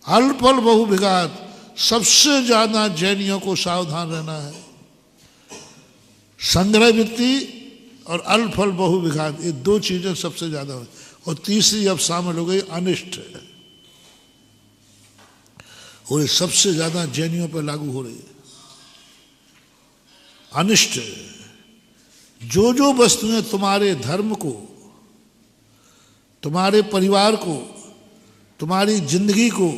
अल्प फल बहु विघात, सबसे ज्यादा जैनियों को सावधान रहना है। संग्रह वृत्ति और अल्प फल बहु विघात, ये दो चीजें सबसे ज्यादा है। और तीसरी अब शामिल हो गई अनिष्ट, और ये सबसे ज्यादा जैनियों पर लागू हो रही है। अनिष्ट, जो जो वस्तुएं तुम्हारे धर्म को, तुम्हारे परिवार को, तुम्हारी जिंदगी को,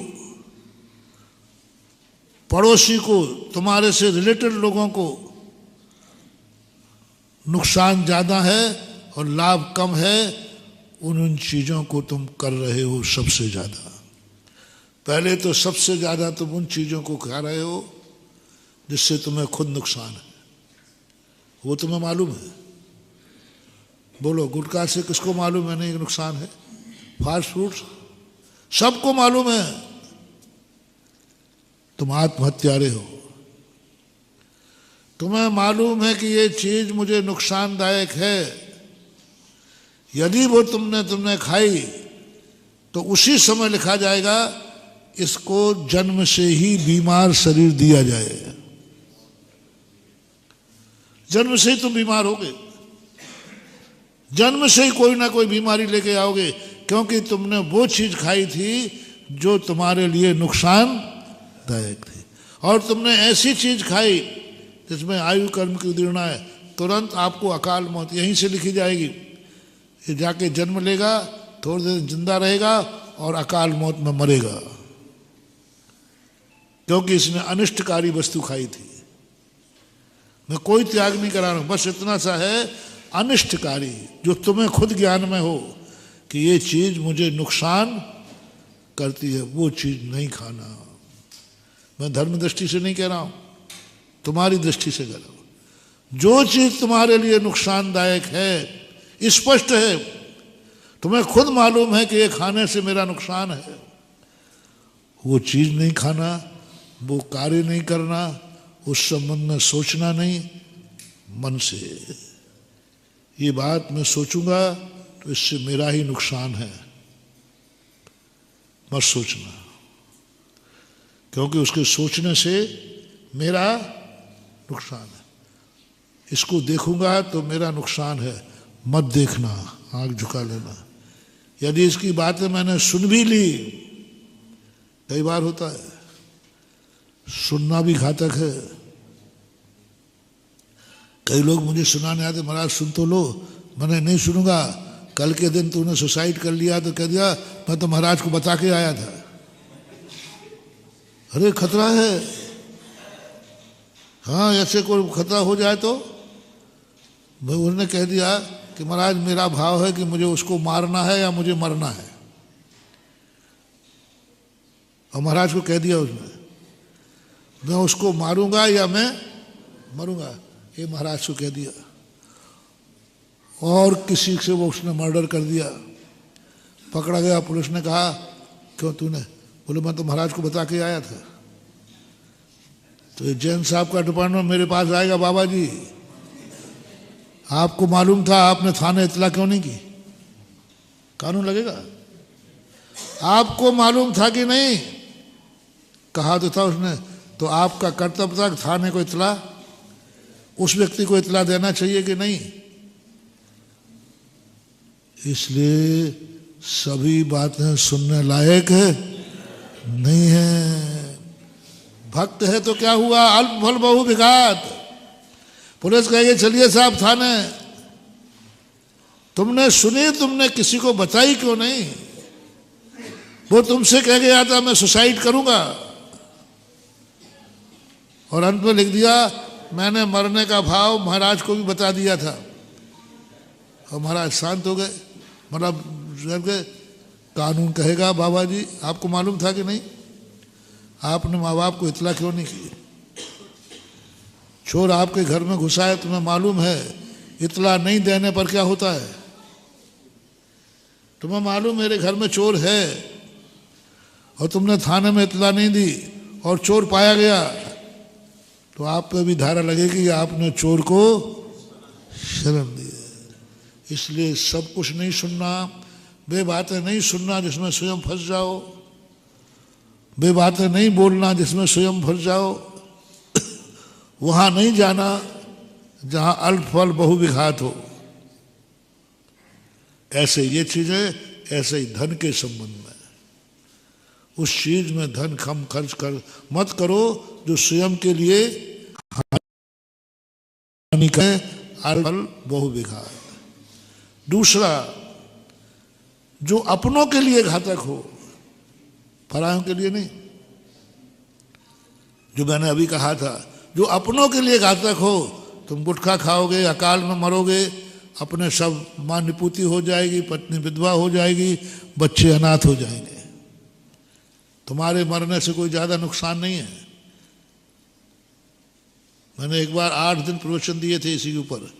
पड़ोसी को, तुम्हारे से रिलेटेड लोगों को नुकसान ज्यादा है और लाभ कम है, उन चीजों को तुम कर रहे हो सबसे ज्यादा। पहले तो सबसे ज्यादा तुम उन चीजों को खा रहे हो जिससे तुम्हें खुद नुकसान है, वो तुम्हें मालूम है। बोलो, गुटखा से किसको मालूम है नहीं नुकसान है? फास्ट फूड्स सबको मालूम है। तुम आत्महत्यारे हो, तुम्हें मालूम है कि ये चीज मुझे नुकसानदायक है। यदि वो तुमने खाई तो उसी समय लिखा जाएगा इसको जन्म से ही बीमार शरीर दिया जाए। जन्म से ही तुम बीमार होगे, जन्म से ही कोई ना कोई बीमारी लेके आओगे, क्योंकि तुमने वो चीज खाई थी जो तुम्हारे लिए नुकसानदायक थी। और तुमने ऐसी चीज खाई जिसमें आयु कर्म की उदीर्णा है, तुरंत आपको अकाल मौत यहीं से लिखी जाएगी। ये जाके जन्म लेगा, थोड़ी देर जिंदा रहेगा और अकाल मौत में मरेगा, क्योंकि इसने अनिष्टकारी वस्तु खाई थी। मैं कोई त्याग नहीं करा रहा हूं, बस इतना सा है अनिष्टकारी, जो तुम्हें खुद ज्ञान में हो कि ये चीज मुझे नुकसान करती है, वो चीज नहीं खाना। मैं धर्म दृष्टि से नहीं कह रहा हूं, तुम्हारी दृष्टि से कह रहा हूं। जो चीज तुम्हारे लिए नुकसानदायक है, स्पष्ट है, तुम्हें खुद मालूम है कि ये खाने से मेरा नुकसान है, वो चीज नहीं खाना, वो कार्य नहीं करना, उस संबंध में सोचना नहीं मन से। ये बात मैं सोचूंगा तो इससे मेरा ही नुकसान है, मत सोचना, क्योंकि उसके सोचने से मेरा नुकसान है। इसको देखूंगा तो मेरा नुकसान है, मत देखना, आंख झुका लेना। यदि इसकी बातें मैंने सुन भी ली, कई बार होता है, सुनना भी घातक है। कई लोग मुझे सुनाने आते, महाराज सुन तो लो। मैंने नहीं सुनूंगा, कल के दिन तूने सुसाइड कर लिया तो कह दिया मैं तो महाराज को बता के आया था। अरे खतरा है, हाँ ऐसे कोई खतरा हो जाए तो। भाई उन्होंने कह दिया कि महाराज मेरा भाव है कि मुझे उसको मारना है या मुझे मरना है, और महाराज को कह दिया उसने मैं उसको मारूंगा या मैं मरूंगा, ये महाराज को कह दिया। और किसी से वो उसने मर्डर कर दिया, पकड़ा गया। पुलिस ने कहा क्यों तूने? बोले मैं तो महाराज को बता के आया था। तो ये जैन साहब का डिपार्टमेंट मेरे पास आएगा, बाबा जी आपको मालूम था, आपने थाने इतला क्यों नहीं की? कानून लगेगा। आपको मालूम था कि नहीं? कहा तो था उसने, तो आपका कर्तव्य था थाने को इतला, उस व्यक्ति को इतला देना चाहिए कि नहीं? इसलिए सभी बातें सुनने लायक है नहीं है। भक्त है तो क्या हुआ, अल्प फल बहु विघात। पुलिस कहेगी चलिए साहब थाने, तुमने सुनी, तुमने किसी को बताई क्यों नहीं? वो तुमसे कह गया था मैं सुसाइड करूंगा, और अंत में लिख दिया मैंने मरने का भाव महाराज को भी बता दिया था, और महाराज शांत हो गए। मतलब कानून कहेगा बाबा जी आपको मालूम था कि नहीं, आपने माँ बाप को इतला क्यों नहीं की? चोर आपके घर में घुसा है, तुम्हें मालूम है, इतला नहीं देने पर क्या होता है? तुम्हें मालूम मेरे घर में चोर है और तुमने थाने में इतला नहीं दी और चोर पाया गया, तो आप पे भी धारा लगेगी कि आपने चोर को शर्म दी। इसलिए सब कुछ नहीं सुनना, वे बातें नहीं सुनना जिसमें स्वयं फंस जाओ। वे बातें नहीं बोलना जिसमें स्वयं फंस जाओ, वहां नहीं जाना जहां अल्प फल बहुविघात हो। ऐसे ये चीजें, ऐसे ही धन के संबंध में, उस चीज में धन कम खर्च कर मत करो जो स्वयं के लिए हानि करे, अल्प फल बहुविघात। दूसरा, जो अपनों के लिए घातक हो, परायों के लिए नहीं। जो मैंने अभी कहा था, जो अपनों के लिए घातक हो, तुम गुटखा खाओगे, अकाल में मरोगे, अपने सब मां निपुति हो जाएगी, पत्नी विधवा हो जाएगी, बच्चे अनाथ हो जाएंगे। तुम्हारे मरने से कोई ज्यादा नुकसान नहीं है। मैंने एक बार 8 दिन प्रवचन दिए थे इसी के ऊपर।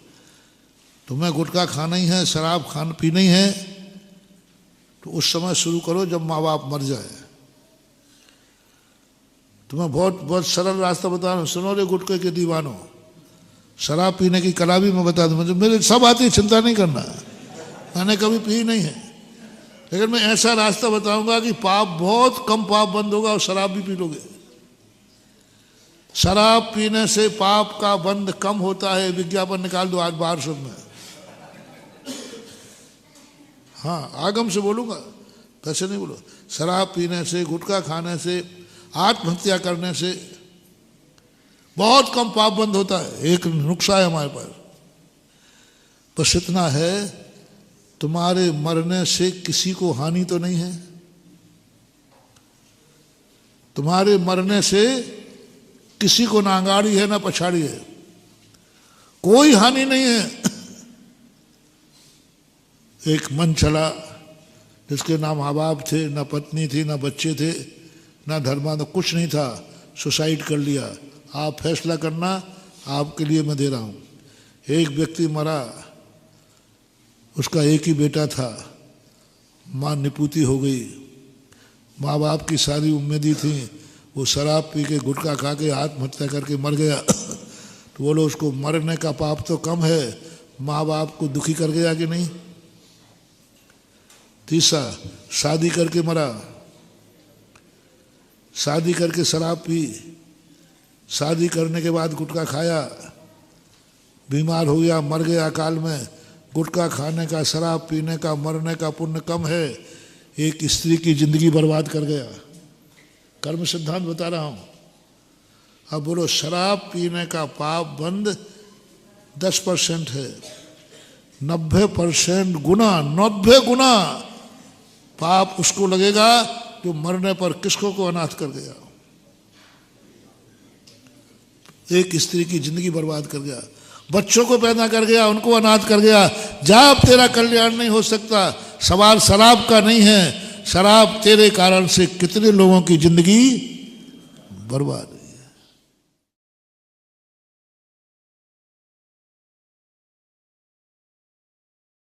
तुम्हें गुटखा खाना ही है, शराब पीना ही है, तो उस समय शुरू करो जब माँ बाप मर जाए। तुम्हें बहुत बहुत सरल रास्ता बता रहा हूँ, सुनो रे गुटखे के दीवानों, शराब पीने की कला भी मैं बता दूं, मुझे मेरे सब आती है, चिंता नहीं करना। मैंने कभी पी नहीं है, लेकिन मैं ऐसा रास्ता बताऊंगा कि पाप, बहुत कम पाप बंद होगा और शराब भी पी लोगे। शराब पीने से पाप का बंद कम होता है, विज्ञापन निकाल दो आज बाहर सब में। हाँ, आगम से बोलूंगा, कैसे नहीं बोलो। शराब पीने से, गुटखा खाने से, आत्महत्या करने से बहुत कम पाप बंद होता है। एक नुक्सा है हमारे पास, बस इतना है, तुम्हारे मरने से किसी को हानि तो नहीं है। तुम्हारे मरने से किसी को ना आगाड़ी है ना पछाड़ी है, कोई हानि नहीं है। एक मन चला जिसके ना माँ बाप थे, ना पत्नी थी, ना बच्चे थे, ना धर्मा, तो कुछ नहीं था, सुसाइड कर लिया। आप फैसला करना, आपके लिए मैं दे रहा हूँ। एक व्यक्ति मरा, उसका एक ही बेटा था, माँ निपुति हो गई, माँ बाप की सारी उम्मीदें थी, वो शराब पी के, गुटखा खा के आत्महत्या करके मर गया। तो बोलो उसको मरने का पाप तो कम है, माँ बाप को दुखी कर गया कि नहीं। तीसरा, शादी करके मरा, शादी करके शराब पी, शादी करने के बाद गुटखा खाया, बीमार हो गया, मर गया अकाल में। गुटखा खाने का, शराब पीने का, मरने का पुण्य कम है, एक स्त्री की जिंदगी बर्बाद कर गया। कर्म सिद्धांत बता रहा हूं। अब बोलो, शराब पीने का पाप बंद 10% है, 90% गुना, 90 गुना पाप उसको लगेगा जो मरने पर किसको को अनाथ कर गया, एक स्त्री की जिंदगी बर्बाद कर गया, बच्चों को पैदा कर गया, उनको अनाथ कर गया। जा, अब तेरा कल्याण नहीं हो सकता। सवाल शराब का नहीं है, शराब तेरे कारण से कितने लोगों की जिंदगी बर्बाद।